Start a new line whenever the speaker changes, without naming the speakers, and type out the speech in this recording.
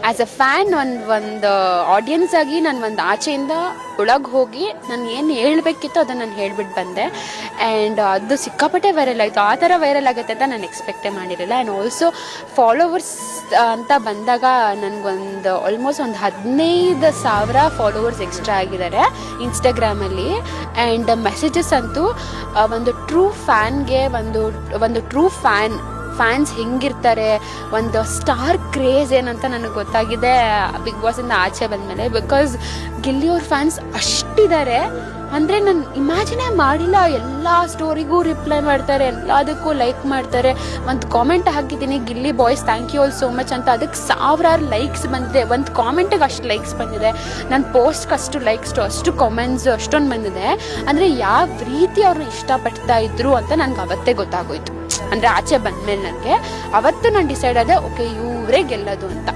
As a fan ಒಂದು audience ಆಗಿ ನಾನು ಒಂದು ಆಚೆಯಿಂದ ಒಳಗೆ ಹೋಗಿ ನಾನು ಏನು ಹೇಳಬೇಕಿತ್ತು ಅದನ್ನು ನಾನು ಹೇಳ್ಬಿಟ್ಟು ಬಂದೆ. ಆ್ಯಂಡ್ ಅದು ಸಿಕ್ಕಾಪಟ್ಟೆ ವೈರಲ್ ಆಯಿತು. ಆ ಥರ ವೈರಲ್ ಆಗುತ್ತೆ ಅಂತ ನಾನು ಎಕ್ಸ್ಪೆಕ್ಟೇ ಮಾಡಿರಲಿಲ್ಲ. ಆ್ಯಂಡ್ ಆಲ್ಸೋ ಫಾಲೋವರ್ಸ್ ಅಂತ ಬಂದಾಗ ನನಗೊಂದು ಆಲ್ಮೋಸ್ಟ್ ಒಂದು 15,000 ಫಾಲೋವರ್ಸ್ ಎಕ್ಸ್ಟ್ರಾ ಆಗಿದ್ದಾರೆ ಇನ್ಸ್ಟಾಗ್ರಾಮಲ್ಲಿ. ಆ್ಯಂಡ್ ಮೆಸೇಜಸ್ ಅಂತೂ ಒಂದು ಟ್ರೂ ಫ್ಯಾನ್ಗೆ ಒಂದು ಟ್ರೂ ಫ್ಯಾನ್ಸ್ ಹೆಂಗಿರ್ತಾರೆ, ಒಂದು ಸ್ಟಾರ್ ಕ್ರೇಜ್ ಏನಂತ ನನಗೆ ಗೊತ್ತಾಗಿದೆ ಬಿಗ್ ಬಾಸಿಂದ ಆಚೆ ಬಂದಮೇಲೆ. ಬಿಕಾಸ್ ಗಿಲ್ಲಿಯವ್ರ ಫ್ಯಾನ್ಸ್ ಅಷ್ಟಿದ್ದಾರೆ ಅಂದರೆ ನಾನು ಇಮ್ಯಾಜಿನೇ ಮಾಡಿಲ್ಲ. ಎಲ್ಲ ಸ್ಟೋರಿಗೂ ರಿಪ್ಲೈ ಮಾಡ್ತಾರೆ, ಎಲ್ಲದಕ್ಕೂ ಲೈಕ್ ಮಾಡ್ತಾರೆ. ಒಂದು ಕಾಮೆಂಟ್ ಹಾಕಿದ್ದೀನಿ, Gilli boys thank you all so much ಅಂತ. ಅದಕ್ಕೆ 1000 ಲೈಕ್ಸ್ ಬಂದಿದೆ. ಒಂದು ಕಾಮೆಂಟಿಗೆ ಅಷ್ಟು ಲೈಕ್ಸ್ ಬಂದಿದೆ. ನನ್ನ ಪೋಸ್ಟ್ಗೆ ಅಷ್ಟು ಲೈಕ್ಸ್, ಅಷ್ಟು ಕಾಮೆಂಟ್ಸ್ ಅಷ್ಟೊಂದು ಬಂದಿದೆ. ಅಂದರೆ ಯಾವ ರೀತಿ ಅವ್ರನ್ನ ಇಷ್ಟಪಡ್ತಾ ಇದ್ರು ಅಂತ ನನಗೆ ಅವತ್ತೇ ಗೊತ್ತಾಗೋಯ್ತು. ಅಂದರೆ ಆಚೆ ಬಂದಮೇಲೆ ನನಗೆ ಅವತ್ತು ನಾನು ಡಿಸೈಡ್ ಆದೆ, ಓಕೆ ಇವರೇ ಗೆಲ್ಲೋದು ಅಂತ.